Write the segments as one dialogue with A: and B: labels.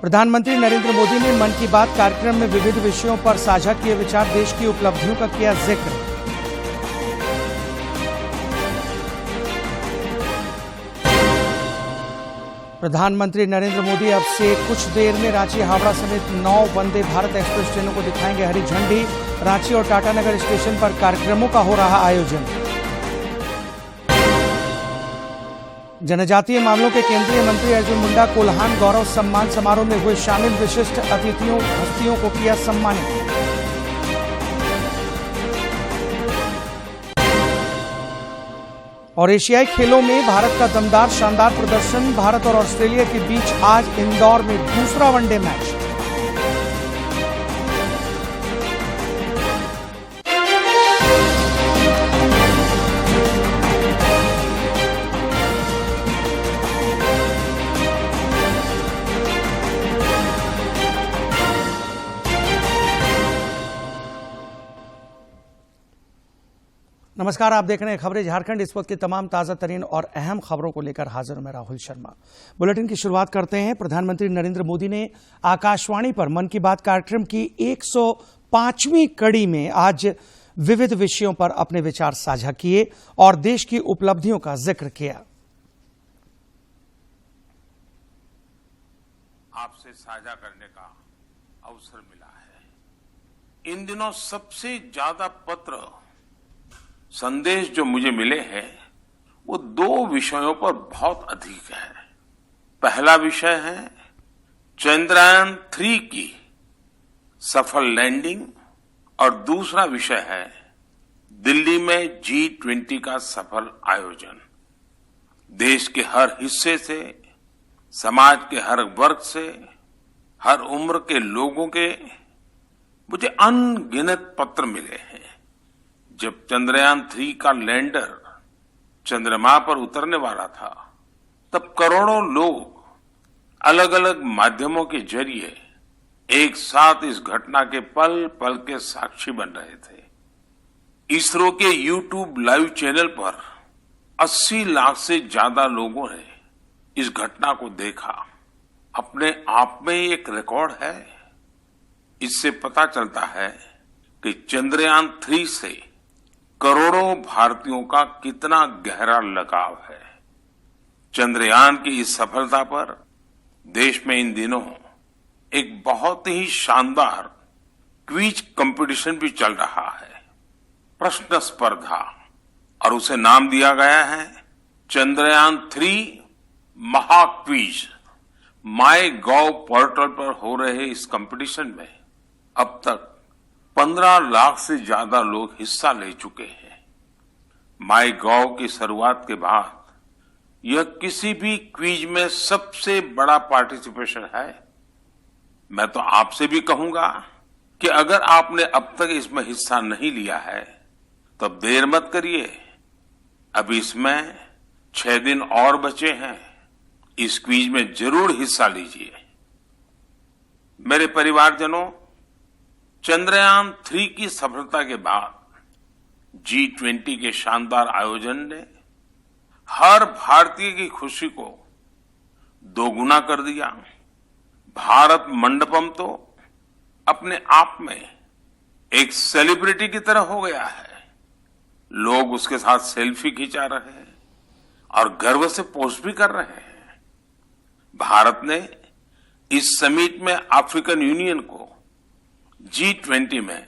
A: प्रधानमंत्री नरेंद्र मोदी ने मन की बात कार्यक्रम में विविध विषयों पर साझा किए विचार, देश की उपलब्धियों का किया जिक्र। प्रधानमंत्री नरेंद्र मोदी अब से कुछ देर में रांची हावड़ा समेत 9 वंदे भारत एक्सप्रेस ट्रेनों को दिखाएंगे हरी झंडी। रांची और टाटानगर स्टेशन पर कार्यक्रमों का हो रहा आयोजन। जनजातीय मामलों के केंद्रीय मंत्री अर्जुन मुंडा कोल्हान गौरव सम्मान समारोह में हुए शामिल, विशिष्ट अतिथियों हस्तियों को किया सम्मानित। और एशियाई खेलों में भारत का दमदार शानदार प्रदर्शन, भारत और ऑस्ट्रेलिया के बीच आज इंदौर में दूसरा वनडे मैच। नमस्कार, आप देख रहे हैं खबरें झारखंड। इस वक्त की तमाम ताजा तरीन और अहम खबरों को लेकर हाजिर मैं राहुल शर्मा। बुलेटिन की शुरुआत करते हैं। प्रधानमंत्री नरेंद्र मोदी ने आकाशवाणी पर मन की बात कार्यक्रम की 105वीं कड़ी में आज विविध विषयों पर अपने विचार साझा किए और देश की उपलब्धियों का जिक्र किया।
B: आपसे साझा करने का अवसर मिला है। इन दिनों सबसे ज्यादा पत्र संदेश जो मुझे मिले हैं वो 2 विषयों पर बहुत अधिक है। पहला विषय है चंद्रयान 3 की सफल लैंडिंग और दूसरा विषय है दिल्ली में G20 का सफल आयोजन। देश के हर हिस्से से, समाज के हर वर्ग से, हर उम्र के लोगों के मुझे अनगिनत पत्र मिले हैं। जब चंद्रयान 3 का लैंडर चंद्रमा पर उतरने वाला था, तब करोड़ों लोग अलग अलग माध्यमों के जरिए एक साथ इस घटना के पल पल के साक्षी बन रहे थे। इसरो के YouTube लाइव चैनल पर 80 लाख से ज्यादा लोगों ने इस घटना को देखा। अपने आप में एक रिकॉर्ड है। इससे पता चलता है कि चंद्रयान 3 से करोड़ों भारतीयों का कितना गहरा लगाव है। चंद्रयान की इस सफलता पर देश में इन दिनों एक बहुत ही शानदार क्विज कंपटीशन भी चल रहा है, प्रश्न स्पर्धा, और उसे नाम दिया गया है चंद्रयान 3 महाक्विज। MyGov पोर्टल पर हो रहे इस कंपटीशन में अब तक 15 लाख से ज्यादा लोग हिस्सा ले चुके हैं। MyGov की शुरुआत के बाद यह किसी भी क्विज में सबसे बड़ा पार्टिसिपेशन है। मैं तो आपसे भी कहूंगा कि अगर आपने अब तक इसमें हिस्सा नहीं लिया है तो देर मत करिए। अभी इसमें 6 दिन और बचे हैं। इस क्विज में जरूर हिस्सा लीजिए। मेरे परिवारजनों, चंद्रयान 3 की सफलता के बाद G20 के शानदार आयोजन ने हर भारतीय की खुशी को दोगुना कर दिया। भारत मंडपम तो अपने आप में एक सेलिब्रिटी की तरह हो गया है। लोग उसके साथ सेल्फी खिंचा रहे हैं और गर्व से पोस्ट भी कर रहे हैं। भारत ने इस समिट में अफ्रीकन यूनियन को G20 में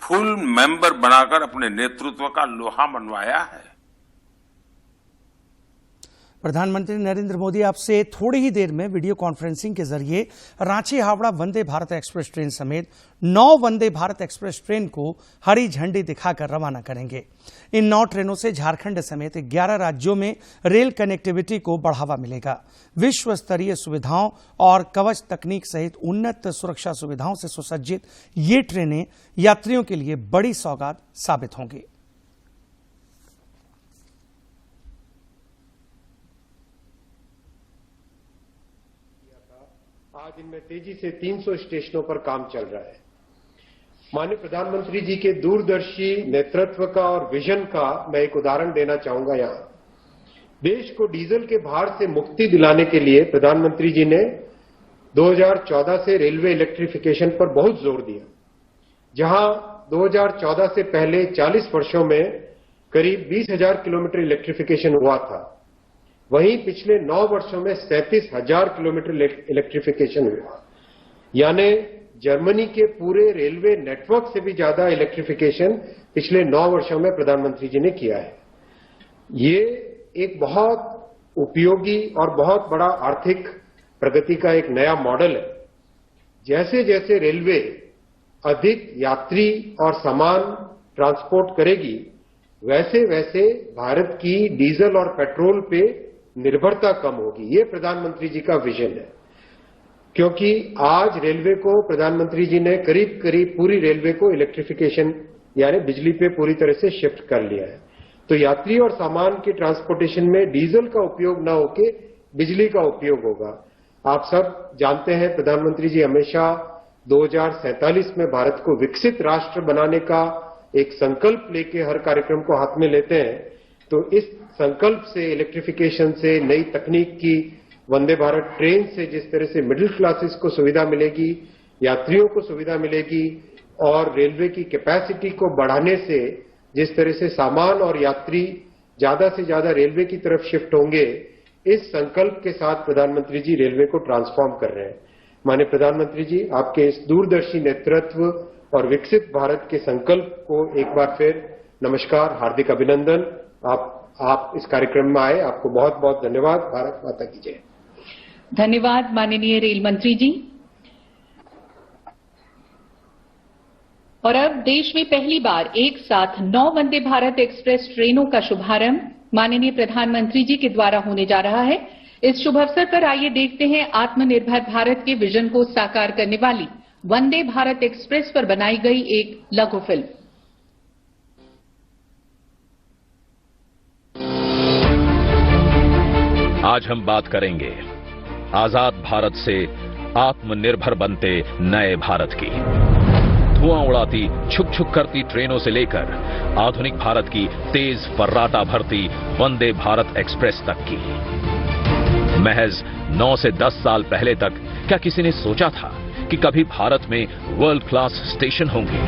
B: फुल मेंबर बनाकर अपने नेतृत्व का लोहा मनवाया है।
A: प्रधानमंत्री नरेंद्र मोदी आपसे थोड़ी ही देर में वीडियो कॉन्फ्रेंसिंग के जरिए रांची हावड़ा वंदे भारत एक्सप्रेस ट्रेन समेत 9 वंदे भारत एक्सप्रेस ट्रेन को हरी झंडी दिखाकर रवाना करेंगे। इन 9 ट्रेनों से झारखंड समेत 11 राज्यों में रेल कनेक्टिविटी को बढ़ावा मिलेगा। विश्व स्तरीय सुविधाओं और कवच तकनीक सहित उन्नत सुरक्षा सुविधाओं से सुसज्जित ये ट्रेनें यात्रियों के लिए बड़ी सौगात साबित होंगी।
C: आज इनमें तेजी से 300 स्टेशनों पर काम चल रहा है। माननीय प्रधानमंत्री जी के दूरदर्शी नेतृत्व का और विजन का मैं एक उदाहरण देना चाहूंगा। यहाँ देश को डीजल के भार से मुक्ति दिलाने के लिए प्रधानमंत्री जी ने 2014 से रेलवे इलेक्ट्रिफिकेशन पर बहुत जोर दिया। जहां 2014 से पहले 40 वर्षों में करीब 20,000 किलोमीटर इलेक्ट्रिफिकेशन हुआ था, वहीं पिछले 9 वर्षों में 37,000 किलोमीटर इलेक्ट्रिफिकेशन हुआ। यानी जर्मनी के पूरे रेलवे नेटवर्क से भी ज्यादा इलेक्ट्रिफिकेशन पिछले 9 वर्षों में प्रधानमंत्री जी ने किया है। ये एक बहुत उपयोगी और बहुत बड़ा आर्थिक प्रगति का एक नया मॉडल है। जैसे जैसे रेलवे अधिक यात्री और सामान ट्रांसपोर्ट करेगी, वैसे वैसे भारत की डीजल और पेट्रोल पे निर्भरता कम होगी। ये प्रधानमंत्री जी का विजन है, क्योंकि आज रेलवे को प्रधानमंत्री जी ने करीब करीब पूरी रेलवे को इलेक्ट्रिफिकेशन यानी बिजली पे पूरी तरह से शिफ्ट कर लिया है। तो यात्री और सामान के ट्रांसपोर्टेशन में डीजल का उपयोग न होके बिजली का उपयोग होगा। आप सब जानते हैं प्रधानमंत्री जी हमेशा 2047 में भारत को विकसित राष्ट्र बनाने का एक संकल्प लेके हर कार्यक्रम को हाथ में लेते हैं। तो इस संकल्प से, इलेक्ट्रिफिकेशन से, नई तकनीक की वंदे भारत ट्रेन से जिस तरह से मिडिल क्लासेस को सुविधा मिलेगी, यात्रियों को सुविधा मिलेगी और रेलवे की कैपेसिटी को बढ़ाने से जिस तरह से सामान और यात्री ज्यादा से ज्यादा रेलवे की तरफ शिफ्ट होंगे, इस संकल्प के साथ प्रधानमंत्री जी रेलवे को ट्रांसफॉर्म कर रहे हैं। माननीय प्रधानमंत्री जी, आपके इस दूरदर्शी नेतृत्व और विकसित भारत के संकल्प को एक बार फिर नमस्कार, हार्दिक अभिनंदन। आप इस कार्यक्रम में आए, आपको बहुत बहुत धन्यवाद। भारत माता की जय।
D: धन्यवाद माननीय रेल मंत्री जी। और अब देश में पहली बार एक साथ 9 वंदे भारत एक्सप्रेस ट्रेनों का शुभारंभ माननीय प्रधानमंत्री जी के द्वारा होने जा रहा है। इस शुभ अवसर पर आइए देखते हैं आत्मनिर्भर भारत के विजन को साकार करने वाली वंदे भारत एक्सप्रेस पर बनाई गई एक लघु फिल्म।
E: आज हम बात करेंगे आजाद भारत से आत्मनिर्भर बनते नए भारत की। धुआं उड़ाती, छुक छुक करती ट्रेनों से लेकर आधुनिक भारत की तेज फर्राटा भरती वंदे भारत एक्सप्रेस तक की। महज 9 से 10 साल पहले तक क्या किसी ने सोचा था कि कभी भारत में वर्ल्ड क्लास स्टेशन होंगे?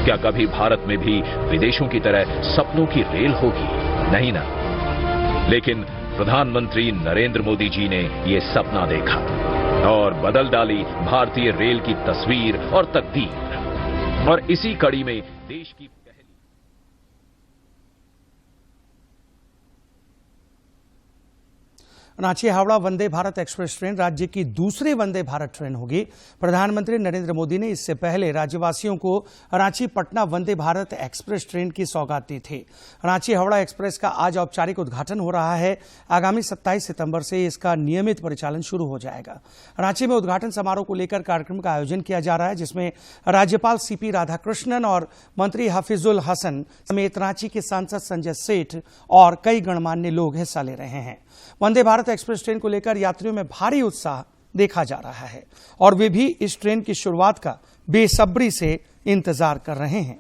E: क्या कभी भारत में भी विदेशों की तरह सपनों की रेल होगी? नहीं ना। लेकिन प्रधानमंत्री नरेंद्र मोदी जी ने ये सपना देखा और बदल डाली भारतीय रेल की तस्वीर और तकदीर। और इसी कड़ी में देश की
A: रांची हावड़ा वंदे भारत एक्सप्रेस ट्रेन राज्य की दूसरी वंदे भारत ट्रेन होगी। प्रधानमंत्री नरेंद्र मोदी ने इससे पहले राज्यवासियों को रांची पटना वंदे भारत एक्सप्रेस ट्रेन की सौगात दी थी। रांची हावड़ा एक्सप्रेस का आज औपचारिक उद्घाटन हो रहा है। आगामी 27 सितंबर से इसका नियमित परिचालन शुरू हो जाएगा। रांची में उद्घाटन समारोह को लेकर कार्यक्रम का आयोजन किया जा रहा है, जिसमें राज्यपाल सीपी राधाकृष्णन और मंत्री हफीजुल हसन समेत रांची के सांसद संजय सेठ और कई गणमान्य लोग हिस्सा ले रहे हैं। वंदे भारत एक्सप्रेस ट्रेन को लेकर यात्रियों में भारी उत्साह देखा जा रहा है और वे भी इस ट्रेन की शुरुआत का बेसब्री से इंतजार कर रहे हैं।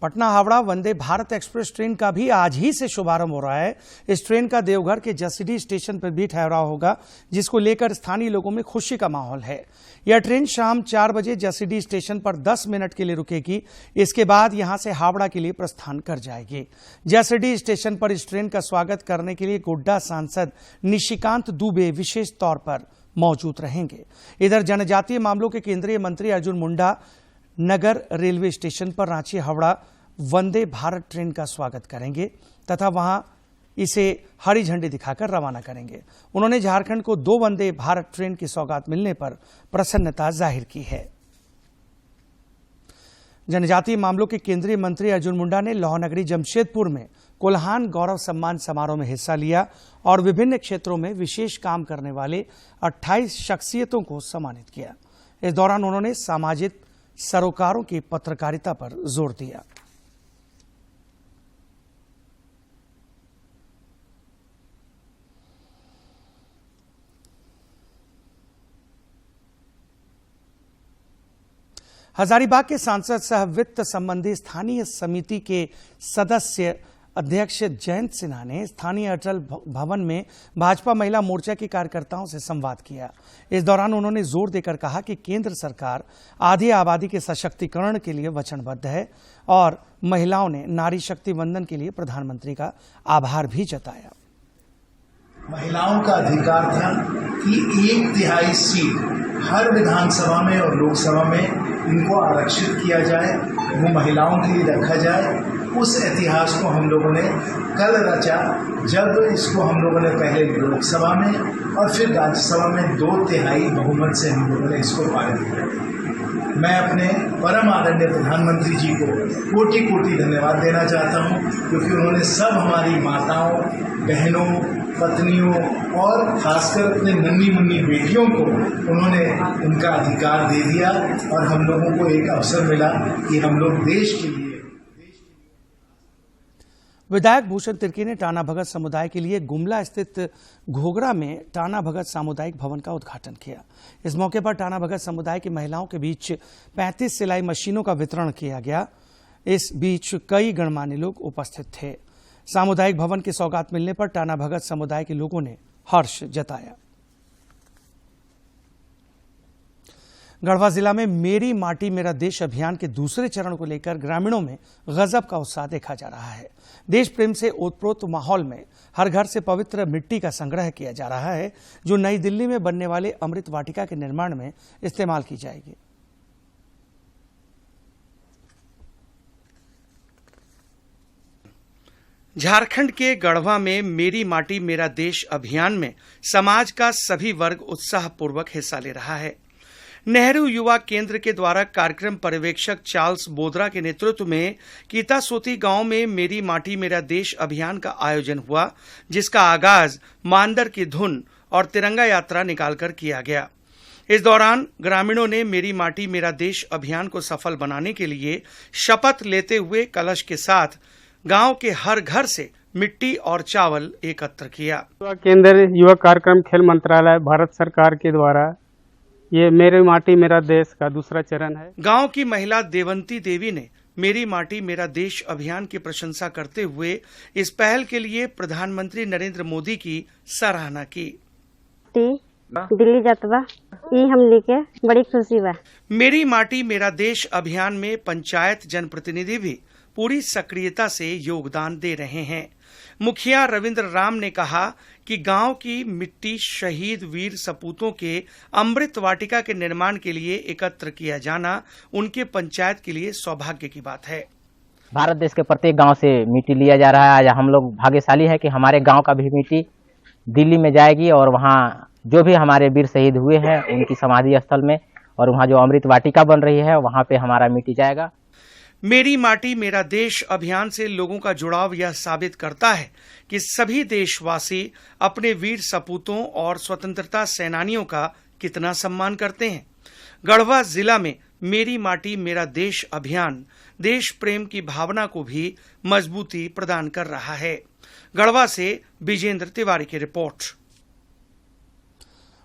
A: पटना हावड़ा वंदे भारत एक्सप्रेस ट्रेन का भी आज ही से शुभारंभ हो रहा है। इस ट्रेन का देवघर के जसीडीह स्टेशन पर भी ठहराव होगा, जिसको लेकर स्थानीय लोगों में खुशी का माहौल है। यह ट्रेन शाम 4 बजे जसीडीह स्टेशन पर 10 मिनट के लिए रुकेगी। इसके बाद यहां से हावड़ा के लिए प्रस्थान कर जाएगी। जसीडीह स्टेशन पर इस ट्रेन का स्वागत करने के लिए गोड्डा सांसद निशिकांत दुबे विशेष तौर पर मौजूद रहेंगे। इधर जनजातीय मामलों के केंद्रीय मंत्री अर्जुन मुंडा नगर रेलवे स्टेशन पर रांची हावड़ा वंदे भारत ट्रेन का स्वागत करेंगे तथा वहां इसे हरी झंडी दिखाकर रवाना करेंगे। उन्होंने झारखंड को 2 वंदे भारत ट्रेन की सौगात मिलने पर प्रसन्नता जाहिर की है। जनजातीय मामलों के केंद्रीय मंत्री अर्जुन मुंडा ने लौहनगरी जमशेदपुर में कोल्हान गौरव सम्मान समारोह में हिस्सा लिया और विभिन्न क्षेत्रों में विशेष काम करने वाले 28 शख्सियतों को सम्मानित किया। इस दौरान उन्होंने सामाजिक सरोकारों की पत्रकारिता पर जोर दिया। हजारीबाग के सांसद सह वित्त संबंधी स्थानीय समिति के सदस्य अध्यक्ष जयंत सिन्हा ने स्थानीय अटल भवन में भाजपा महिला मोर्चा के कार्यकर्ताओं से संवाद किया। इस दौरान उन्होंने जोर देकर कहा कि केंद्र सरकार आधी आबादी के सशक्तिकरण के लिए वचनबद्ध है और महिलाओं ने नारी शक्ति वंदन के लिए प्रधानमंत्री का आभार भी जताया।
F: महिलाओं का अधिकार था कि 1/3 सीट हर विधानसभा में और लोकसभा में इनको आरक्षित किया जाए, वो महिलाओं के लिए रखा जाए। उस इतिहास को हम लोगों ने कल रचा, जब इसको हम लोगों ने पहले लोकसभा में और फिर राज्यसभा में 2/3 बहुमत से हम लोगों ने इसको पारित किया। मैं अपने परम आदरणीय प्रधानमंत्री जी को कोटि कोटि धन्यवाद देना चाहता हूं, क्योंकि उन्होंने सब हमारी माताओं, बहनों, पत्नियों और खासकर अपने नन्ही मुन्नी बेटियों को उन्होंने उनका अधिकार दे दिया और हम लोगों को एक अवसर मिला कि हम लोग देश के लिए।
A: विधायक भूषण तिर्की ने टाना भगत समुदाय के लिए गुमला स्थित घोघरा में टाना भगत सामुदायिक भवन का उद्घाटन किया। इस मौके पर टाना भगत समुदाय की महिलाओं के बीच 35 सिलाई मशीनों का वितरण किया गया। इस बीच कई गणमान्य लोग उपस्थित थे। सामुदायिक भवन की सौगात मिलने पर टाना भगत समुदाय के लोगों ने हर्ष जताया। गढ़वा जिला में मेरी माटी मेरा देश अभियान के दूसरे चरण को लेकर ग्रामीणों में गजब का उत्साह देखा जा रहा है। देश प्रेम से ओतप्रोत माहौल में हर घर से पवित्र मिट्टी का संग्रह किया जा रहा है, जो नई दिल्ली में बनने वाले अमृत वाटिका के निर्माण में इस्तेमाल की जाएगी। झारखंड के गढ़वा में मेरी माटी मेरा देश अभियान में समाज का सभी वर्ग उत्साहपूर्वक हिस्सा ले रहा है। नेहरू युवा केंद्र के द्वारा कार्यक्रम पर्यवेक्षक चार्ल्स बोदरा के नेतृत्व में कीतासोती गांव में मेरी माटी मेरा देश अभियान का आयोजन हुआ, जिसका आगाज मांदर की धुन और तिरंगा यात्रा निकालकर किया गया। इस दौरान ग्रामीणों ने मेरी माटी मेरा देश अभियान को सफल बनाने के लिए शपथ लेते हुए कलश के साथ गांव के हर घर से मिट्टी और चावल एकत्र किया।
G: युवा केंद्र युवा कार्यक्रम खेल मंत्रालय भारत सरकार के द्वारा ये मेरी माटी मेरा देश का दूसरा चरण है।
A: गांव की महिला देवंती देवी ने मेरी माटी मेरा देश अभियान की प्रशंसा करते हुए इस पहल के लिए प्रधानमंत्री नरेंद्र मोदी की सराहना की।
H: दिल्ली जातबा ई हमनी के बड़ी खुशी बा।
A: मेरी माटी मेरा देश अभियान में पंचायत जनप्रतिनिधि भी पूरी सक्रियता से योगदान दे रहे हैं। मुखिया रविंद्र राम ने कहा कि गांव की मिट्टी शहीद वीर सपूतों के अमृत वाटिका के निर्माण के लिए एकत्र किया जाना उनके पंचायत के लिए सौभाग्य की बात है।
I: भारत देश के प्रत्येक गांव से मिट्टी लिया जा रहा है। आज हम लोग भाग्यशाली है कि हमारे गांव का भी मिट्टी दिल्ली में जाएगी और वहां जो भी हमारे वीर शहीद हुए हैं उनकी समाधि स्थल में और वहां जो अमृत वाटिका बन रही है वहां पे हमारा मिट्टी जाएगा।
A: मेरी माटी मेरा देश अभियान से लोगों का जुड़ाव यह साबित करता है कि सभी देशवासी अपने वीर सपूतों और स्वतंत्रता सेनानियों का कितना सम्मान करते हैं। गढ़वा जिला में मेरी माटी मेरा देश अभियान देश प्रेम की भावना को भी मजबूती प्रदान कर रहा है। गढ़वा से विजेंद्र तिवारी की रिपोर्ट।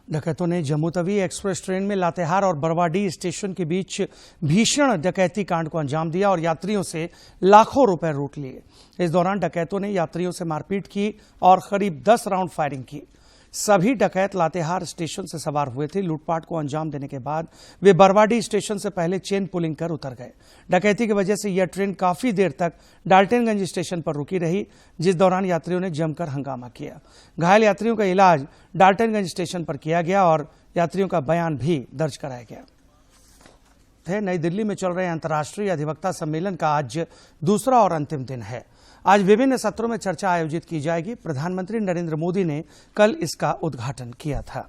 A: डकैतों ने जम्मू तवी एक्सप्रेस ट्रेन में लातेहार और बरवाडीह स्टेशन के बीच भीषण डकैती कांड को अंजाम दिया और यात्रियों से लाखों रुपए लूट लिए। इस दौरान डकैतों ने यात्रियों से मारपीट की और करीब 10 राउंड फायरिंग की। सभी डकैत लातेहार स्टेशन से सवार हुए थे। लूटपाट को अंजाम देने के बाद वे बरवाडीह स्टेशन से पहले चेन पुलिंग कर उतर गए। डकैती की वजह से यह ट्रेन काफी देर तक डाल्टनगंज स्टेशन पर रुकी रही, जिस दौरान यात्रियों ने जमकर हंगामा किया। घायल यात्रियों का इलाज डाल्टनगंज स्टेशन पर किया गया और यात्रियों का बयान भी दर्ज कराया गया। नई दिल्ली में चल रहे अंतर्राष्ट्रीय अधिवक्ता सम्मेलन का आज दूसरा और अंतिम दिन है। आज विभिन्न सत्रों में चर्चा आयोजित की जाएगी। प्रधानमंत्री नरेंद्र मोदी ने कल इसका उद्घाटन किया था।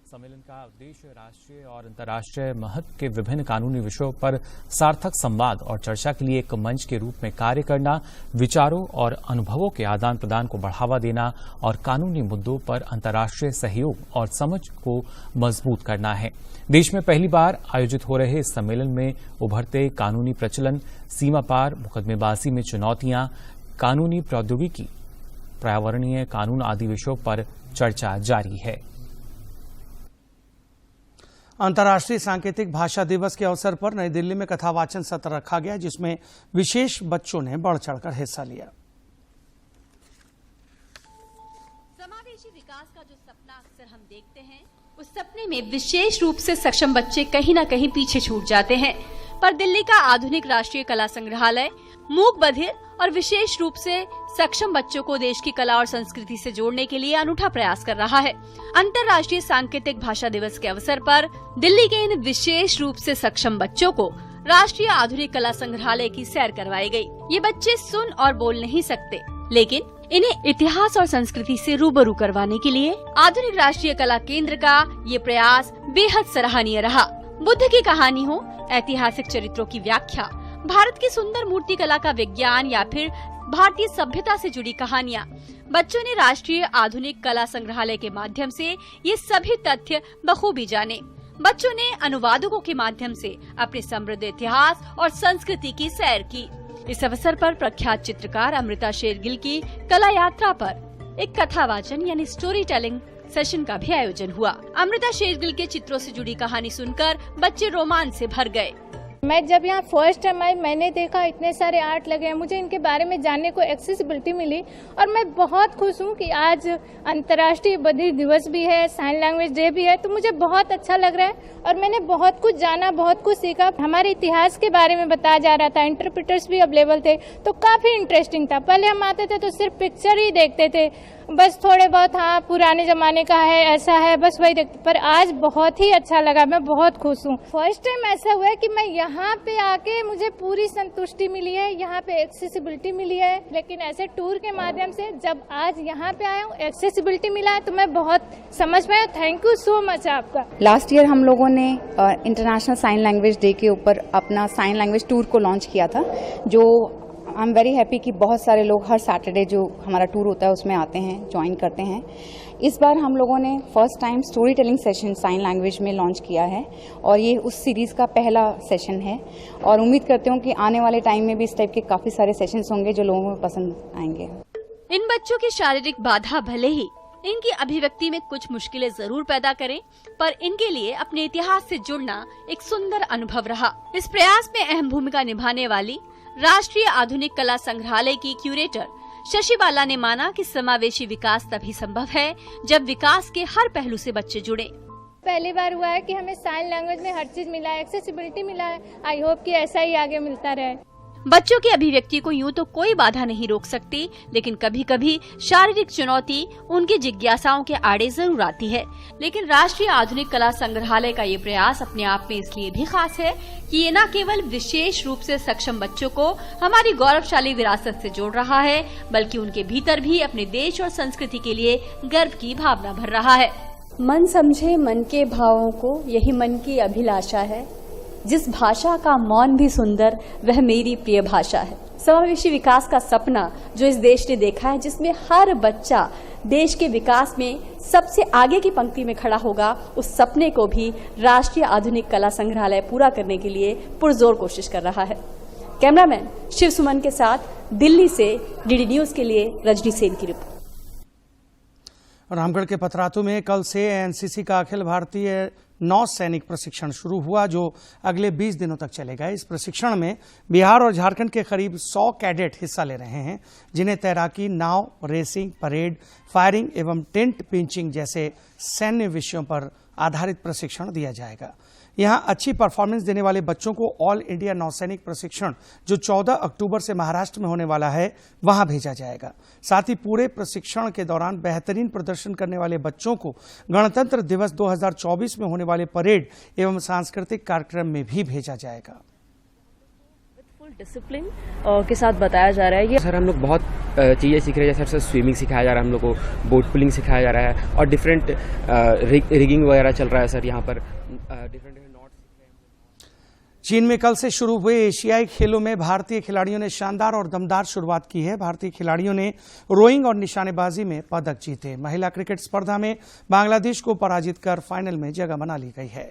J: सम्मेलन का उद्देश्य राष्ट्रीय और अंतर्राष्ट्रीय महत्व के विभिन्न कानूनी विषयों पर सार्थक संवाद और चर्चा के लिए एक मंच के रूप में कार्य करना, विचारों और अनुभवों के आदान प्रदान को बढ़ावा देना और कानूनी मुद्दों पर अंतर्राष्ट्रीय सहयोग और समझ को मजबूत करना है। देश में पहली बार आयोजित हो रहे इस सम्मेलन में उभरते कानूनी प्रचलन, सीमा पार मुकदमेबाजी में चुनौतियां, कानूनी प्रौद्योगिकी, पर्यावरणीय कानून आदि विषयों पर चर्चा जारी है।
A: अंतर्राष्ट्रीय सांकेतिक भाषा दिवस के अवसर पर नई दिल्ली में कथावाचन सत्र रखा गया, जिसमें विशेष बच्चों ने बढ़ चढ़कर हिस्सा लिया।
K: समावेशी विकास का जो सपना अक्सर हम देखते हैं, उस सपने में विशेष रूप से सक्षम बच्चे कहीं न कहीं पीछे छूट जाते हैं। पर दिल्ली का आधुनिक राष्ट्रीय कला संग्रहालय मूक बधिर और विशेष रूप से सक्षम बच्चों को देश की कला और संस्कृति से जोड़ने के लिए अनूठा प्रयास कर रहा है। अंतर्राष्ट्रीय सांकेतिक भाषा दिवस के अवसर पर दिल्ली के इन विशेष रूप से सक्षम बच्चों को राष्ट्रीय आधुनिक कला संग्रहालय की सैर करवाई गई। ये बच्चे सुन और बोल नहीं सकते, लेकिन इन्हें इतिहास और संस्कृति से रूबरू करवाने के लिए आधुनिक राष्ट्रीय कला केंद्र का ये प्रयास बेहद सराहनीय रहा। बुद्ध की कहानी हो, ऐतिहासिक चरित्रों की व्याख्या, भारत की सुंदर मूर्ति कला का विज्ञान या फिर भारतीय सभ्यता से जुड़ी कहानियाँ, बच्चों ने राष्ट्रीय आधुनिक कला संग्रहालय के माध्यम से ये सभी तथ्य बखूबी जाने। बच्चों ने अनुवादकों के माध्यम से अपने समृद्ध इतिहास और संस्कृति की सैर की। इस अवसर पर प्रख्यात चित्रकार अमृता शेरगिल की कला यात्रा पर एक कथावाचन यानी स्टोरी टेलिंग सेशन का भी आयोजन हुआ। अमृता शेरगिल के चित्रों से जुड़ी कहानी सुनकर बच्चे रोमांच से भर गए।
L: मैं जब यहाँ फर्स्ट टाइम आई, मैंने देखा इतने सारे आर्ट लगे हैं, मुझे इनके बारे में जानने को एक्सेसिबिलिटी मिली और मैं बहुत खुश हूँ कि आज अंतर्राष्ट्रीय बधिर दिवस भी है, साइन लैंग्वेज डे भी है, तो मुझे बहुत अच्छा लग रहा है और मैंने बहुत कुछ जाना, बहुत कुछ सीखा। हमारे इतिहास के बारे में बताया जा रहा था, इंटरप्रेटर्स भी अवेलेबल थे, तो काफी इंटरेस्टिंग था। पहले हम आते थे तो सिर्फ पिक्चर ही देखते थे, बस थोड़े बहुत हाँ पुराने जमाने का है, ऐसा है, बस वही देखते। पर आज बहुत ही अच्छा लगा, मैं बहुत खुश हूँ। फर्स्ट टाइम ऐसा हुआ है कि मैं यहाँ पे आके मुझे पूरी संतुष्टि मिली है, यहाँ पे एक्सेसिबिलिटी मिली है। लेकिन ऐसे टूर के माध्यम से जब आज यहाँ पे आया हूँ, एक्सेसिबिलिटी मिला है, तो मैं बहुत समझ पाया। थैंक यू सो मच आपका।
M: लास्ट ईयर हम लोगों ने इंटरनेशनल साइन लैंग्वेज डे के ऊपर अपना साइन लैंग्वेज टूर को लॉन्च किया था, जो आई एम वेरी हैप्पी कि बहुत सारे लोग हर सैटरडे जो हमारा टूर होता है उसमें आते हैं, ज्वाइन करते हैं। इस बार हम लोगों ने first time story telling session sign language में लॉन्च किया है और ये उस सीरीज़ का पहला सेशन है और उम्मीद करती हूँ कि आने वाले टाइम में भी इस टाइप के काफ़ी सारे सेशंस होंगे जो लोगों को पसंद आएंगे।
K: इन बच्चों की शारीरिक बाधा भले ही इनकी अभिव्यक्ति में कुछ मुश्किलें जरूर पैदा करें, पर इनके लिए अपने इतिहास से जुड़ना एक सुंदर अनुभव रहा। इस प्रयास में अहम भूमिका निभाने वाली राष्ट्रीय आधुनिक कला संग्रहालय की क्यूरेटर शशि बाला ने माना कि समावेशी विकास तभी संभव है जब विकास के हर पहलू से बच्चे जुड़े।
L: पहली बार हुआ है कि हमें साइन लैंग्वेज में हर चीज मिला है, एक्सेसिबिलिटी मिला है। आई होप कि ऐसा ही आगे मिलता रहे।
K: बच्चों की अभिव्यक्ति को यूं तो कोई बाधा नहीं रोक सकती, लेकिन कभी कभी शारीरिक चुनौती उनकी जिज्ञासाओं के आड़े जरूर आती है। लेकिन राष्ट्रीय आधुनिक कला संग्रहालय का ये प्रयास अपने आप में इसलिए भी खास है कि ये न केवल विशेष रूप से सक्षम बच्चों को हमारी गौरवशाली विरासत से जोड़ रहा है, बल्कि उनके भीतर भी अपने देश और संस्कृति के लिए गर्व की भावना भर रहा है।
N: मन समझे मन के भावों को, यही मन की अभिलाषा है। जिस भाषा का मौन भी सुंदर, वह मेरी प्रिय भाषा है। समावेशी विकास का सपना जो इस देश ने देखा है, जिसमें हर बच्चा देश के विकास में सबसे आगे की पंक्ति में खड़ा होगा, उस सपने को भी राष्ट्रीय आधुनिक कला संग्रहालय पूरा करने के लिए पुरजोर कोशिश कर रहा है। कैमरामैन शिव सुमन के साथ दिल्ली से डीडी न्यूज के लिए रजनी सेन की रिपोर्ट।
A: रामगढ़ के पतरातू में कल से एनसीसी का अखिल भारतीय नौ सैनिक प्रशिक्षण शुरू हुआ, जो अगले 20 दिनों तक चलेगा। इस प्रशिक्षण में बिहार और झारखंड के करीब 100 कैडेट हिस्सा ले रहे हैं, जिन्हें तैराकी, नाव रेसिंग, परेड, फायरिंग एवं टेंट पिंचिंग जैसे सैन्य विषयों पर आधारित प्रशिक्षण दिया जाएगा। यहां अच्छी परफॉर्मेंस देने वाले बच्चों को ऑल इंडिया नौसैनिक प्रशिक्षण जो 14 अक्टूबर से महाराष्ट्र में होने वाला है, वहां भेजा जाएगा। साथ ही पूरे प्रशिक्षण के दौरान बेहतरीन प्रदर्शन करने वाले बच्चों को गणतंत्र दिवस 2024 में होने वाले परेड एवं सांस्कृतिक कार्यक्रम में भी भेजा जाएगा।
O: फुल डिसिप्लिन के साथ बताया जा रहा है। ये
P: सर हम लोग बहुत चीज़ें सीख रहे हैं। जैसे सर स्विमिंग सिखाया जा रहा है, हम लोग को बोट पुलिंग सिखाया जा रहा है और डिफरेंट रिगिंग वगैरह चल रहा है सर यहाँ पर। डिफरेंट
A: चीन में कल से शुरू हुए एशियाई खेलों में भारतीय खिलाड़ियों ने शानदार और दमदार शुरुआत की है। भारतीय खिलाड़ियों ने रोइंग और निशानेबाजी में पदक जीते। महिला क्रिकेट स्पर्धा में बांग्लादेश को पराजित कर फाइनल में जगह बना ली गई है।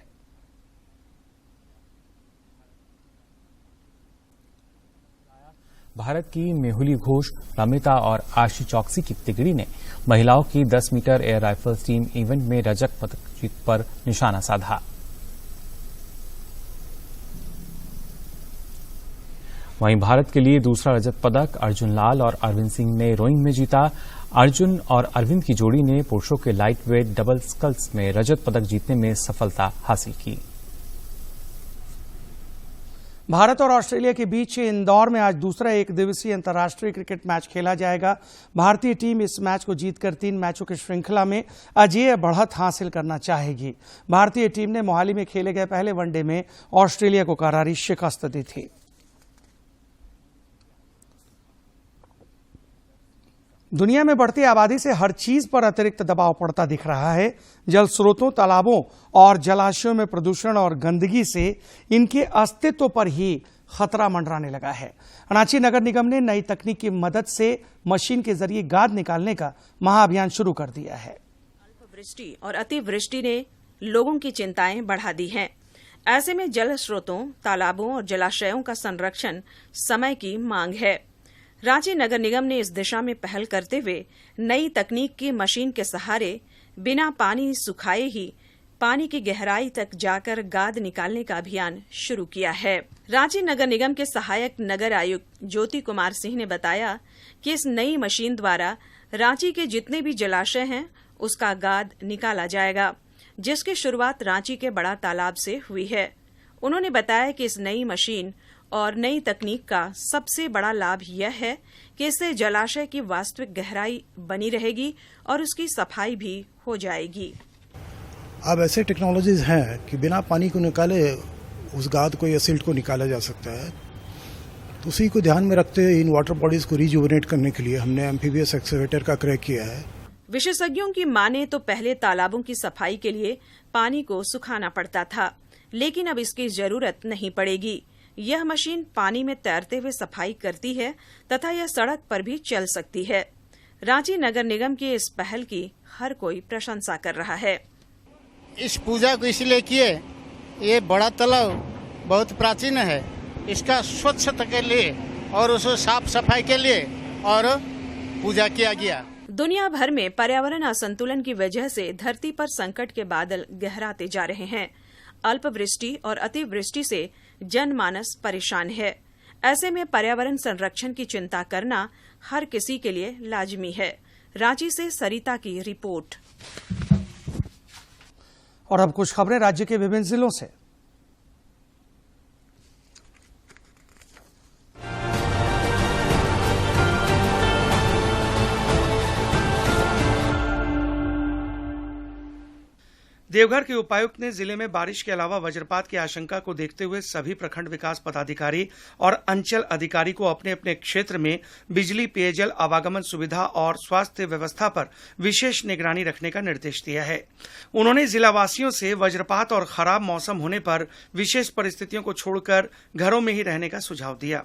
J: भारत की मेहुली घोष, रमिता और आशी चौकसी की तिगड़ी ने महिलाओं की 10 metre air rifle team event में रजत पदक जीत पर निशाना साधा। वहीं भारत के लिए दूसरा रजत पदक अर्जुन लाल और अरविंद सिंह ने रोइंग में जीता। अर्जुन और अरविंद की जोड़ी ने पुरुषों के लाइट वेट डबल स्कल्स में रजत पदक जीतने में सफलता हासिल की।
A: भारत और ऑस्ट्रेलिया के बीच इंदौर में आज दूसरा एक दिवसीय अंतर्राष्ट्रीय क्रिकेट मैच खेला जाएगा। भारतीय टीम इस मैच को जीतकर 3 मैचों की श्रृंखला में अजेय बढ़त हासिल करना चाहेगी। भारतीय टीम ने मोहाली में खेले गए पहले वनडे में ऑस्ट्रेलिया को करारी शिकस्त दी थी। दुनिया में बढ़ती आबादी से हर चीज पर अतिरिक्त दबाव पड़ता दिख रहा है। जल स्रोतों, तालाबों और जलाशयों में प्रदूषण और गंदगी से इनके अस्तित्व पर ही खतरा मंडराने लगा है। रांची नगर निगम ने नई तकनीक की मदद से मशीन के जरिए गाद निकालने का महाअभियान शुरू कर दिया है।
Q: अल्पवृष्टि और अतिवृष्टि ने लोगों की चिंताएं बढ़ा दी हैं। ऐसे में जल स्रोतों, तालाबों और जलाशयों का संरक्षण समय की मांग है। रांची नगर निगम ने इस दिशा में पहल करते हुए नई तकनीक की मशीन के सहारे बिना पानी सुखाए ही पानी की गहराई तक जाकर गाद निकालने का अभियान शुरू किया है। रांची नगर निगम के सहायक नगर आयुक्त ज्योति कुमार सिंह ने बताया कि इस नई मशीन द्वारा रांची के जितने भी जलाशय हैं उसका गाद निकाला जाएगा, जिसकी शुरुआत रांची के बड़ा तालाब से हुई है। उन्होंने बताया कि इस नई मशीन और नई तकनीक का सबसे बड़ा लाभ यह है कि इससे जलाशय की वास्तविक गहराई बनी रहेगी और उसकी सफाई भी हो जाएगी।
F: अब ऐसे टेक्नोलॉजीज हैं कि बिना पानी को निकाले उस गाद को या सिल्ट को निकाला जा सकता है। तो उसी को ध्यान में रखते हुए इन वाटर बॉडीज को रिजुविनेट करने के लिए हमने एम्फीबियस एक्सकेवेटर का क्रय किया है।
Q: विशेषज्ञों की माने तो पहले तालाबों की सफाई के लिए पानी को सुखाना पड़ता था, लेकिन अब इसकी जरूरत नहीं पड़ेगी। यह मशीन पानी में तैरते हुए सफाई करती है तथा यह सड़क पर भी चल सकती है। रांची नगर निगम की इस पहल की हर कोई प्रशंसा कर रहा है।
R: इस पूजा को इसलिए किए, ये बड़ा तालाब बहुत प्राचीन है, इसका स्वच्छता के लिए और उसको साफ सफाई के लिए और पूजा किया गया।
Q: दुनिया भर में पर्यावरण असंतुलन की वजह से धरती पर संकट के बादल गहराते जा रहे हैं। अल्पवृष्टि और अतिवृष्टि से जनमानस परेशान है। ऐसे में पर्यावरण संरक्षण की चिंता करना हर किसी के लिए लाजमी है। रांची से सरिता की रिपोर्ट।
A: और अब कुछ खबरें राज्य के विभिन्न जिलों से। देवघर के उपायुक्त ने जिले में बारिश के अलावा वज्रपात की आशंका को देखते हुए सभी प्रखंड विकास पदाधिकारी और अंचल अधिकारी को अपने अपने क्षेत्र में बिजली, पेयजल, आवागमन सुविधा और स्वास्थ्य व्यवस्था पर विशेष निगरानी रखने का निर्देश दिया है। उन्होंने जिलावासियों से वज्रपात और खराब मौसम होने पर विशेष परिस्थितियों को छोड़कर घरों में ही रहने का सुझाव दिया।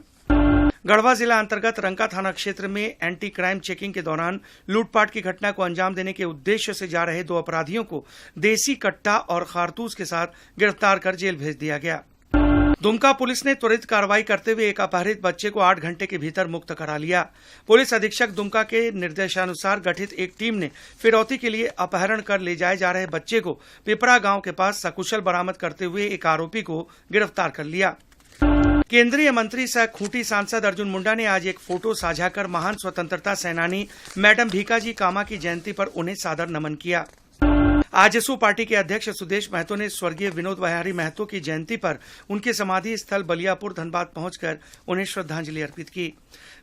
A: गढ़वा जिला अंतर्गत रंका थाना क्षेत्र में एंटी क्राइम चेकिंग के दौरान लूटपाट की घटना को अंजाम देने के उद्देश्य से जा रहे 2 अपराधियों को देसी कट्टा और कारतूस के साथ गिरफ्तार कर जेल भेज दिया गया। दुमका पुलिस ने त्वरित कार्रवाई करते हुए एक अपहरित बच्चे को 8 घंटे के भीतर मुक्त करा लिया। पुलिस अधीक्षक दुमका के निर्देशानुसार गठित एक टीम ने फिरौती के लिए अपहरण कर ले जाए जा रहे बच्चे को पिपरा गांव के पास सकुशल बरामद करते हुए एक आरोपी को गिरफ्तार कर लिया। केंद्रीय मंत्री सह खूंटी सांसद अर्जुन मुंडा ने आज एक फोटो साझा कर महान स्वतंत्रता सेनानी मैडम भीकाजी कामा की जयंती पर उन्हें सादर नमन किया। आजसू पार्टी के अध्यक्ष सुदेश महतो ने स्वर्गीय विनोद बिहारी महतो की जयंती पर उनके समाधि स्थल बलियापुर धनबाद पहुंचकर उन्हें श्रद्धांजलि अर्पित की।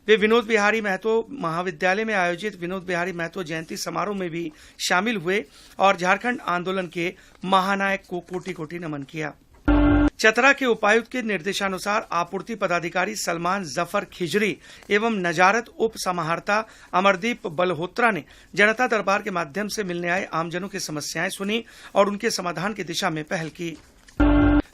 A: वे विनोद बिहारी महतो महाविद्यालय में आयोजित विनोद बिहारी महतो जयंती समारोह में भी शामिल हुए और झारखंड आंदोलन के महानायक को कोटि कोटि नमन किया। चतरा के उपायुक्त के निर्देशानुसार आपूर्ति पदाधिकारी सलमान जफर खिजरी एवं नजारत उप समाहर्ता अमरदीप बलहोत्रा ने जनता दरबार के माध्यम से मिलने आए आमजनों की समस्याएं सुनी और उनके समाधान की दिशा में पहल की।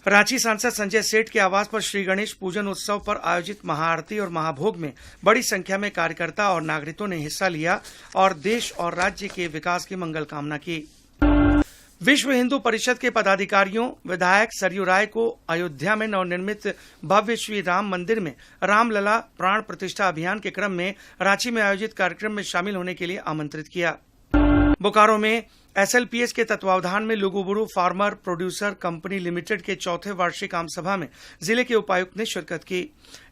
A: रांची सांसद संजय सेठ के आवास पर श्री गणेश पूजन उत्सव पर आयोजित महाआरती और महाभोग में बड़ी संख्या में कार्यकर्ता और नागरिकों ने हिस्सा लिया और देश और राज्य के विकास की मंगल कामना की। विश्व हिंदू परिषद के पदाधिकारियों विधायक सरयू राय को अयोध्या में नवनिर्मित भव्य श्री राम मंदिर में रामलला प्राण प्रतिष्ठा अभियान के क्रम में रांची में आयोजित कार्यक्रम में शामिल होने के लिए आमंत्रित किया। बोकारो में SLPS के तत्वावधान में Luguburu farmer producer company limited के चौथे वार्षिक आम सभा में जिले के उपायुक्त ने शिरकत की।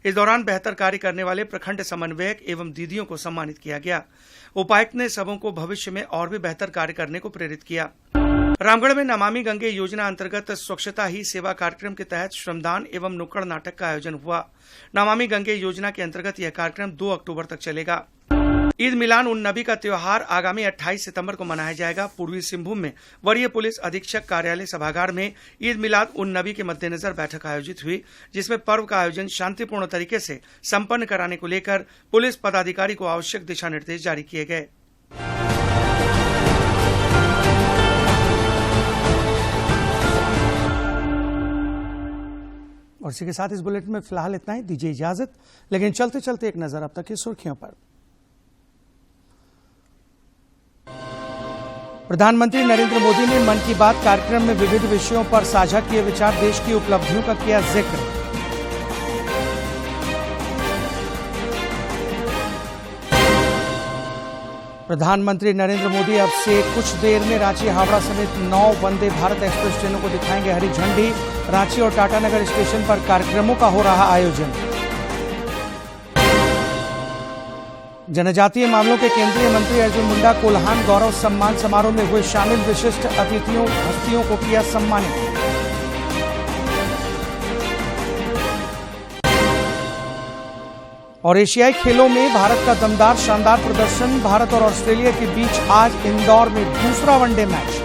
A: इस दौरान बेहतर कार्य करने वाले प्रखंड समन्वयक एवं दीदियों को सम्मानित किया गया। उपायुक्त ने सबों को भविष्य में और भी बेहतर कार्य करने को प्रेरित किया। रामगढ़ में नमामि गंगे योजना अंतर्गत स्वच्छता ही सेवा कार्यक्रम के तहत श्रमदान एवं नुक्कड़ नाटक का आयोजन हुआ। नमामि गंगे योजना के अंतर्गत यह कार्यक्रम 2 अक्टूबर तक चलेगा। ईद मिलाद उन नबी का त्योहार आगामी 28 सितंबर को मनाया जाएगा। पूर्वी सिंहभूम में वरीय पुलिस अधीक्षक कार्यालय सभागार में ईद मिलाद उन नबी के मद्देनजर बैठक आयोजित हुई, जिसमें पर्व का आयोजन शांतिपूर्ण तरीके से संपन्न कराने को लेकर पुलिस पदाधिकारी को आवश्यक दिशा निर्देश जारी किए गए। और इसी के साथ इस बुलेटिन में फिलहाल इतना ही। दीजिए इजाजत, लेकिन चलते चलते एक नजर अब तक की सुर्खियों पर। प्रधानमंत्री नरेंद्र मोदी ने मन की बात कार्यक्रम में विविध विषयों पर साझा किए विचार, देश की उपलब्धियों का किया जिक्र। प्रधानमंत्री नरेंद्र मोदी अब से कुछ देर में रांची हावड़ा समेत 9 वंदे भारत एक्सप्रेस ट्रेनों को दिखाएंगे हरी झंडी। रांची और टाटानगर स्टेशन पर कार्यक्रमों का हो रहा आयोजन। जनजातीय मामलों के केंद्रीय मंत्री अर्जुन मुंडा कोल्हान गौरव सम्मान समारोह में हुए शामिल, विशिष्ट अतिथियों हस्तियों को किया सम्मानित। और एशियाई खेलों में भारत का दमदार शानदार प्रदर्शन, भारत और ऑस्ट्रेलिया के बीच आज इंदौर में दूसरा वनडे मैच।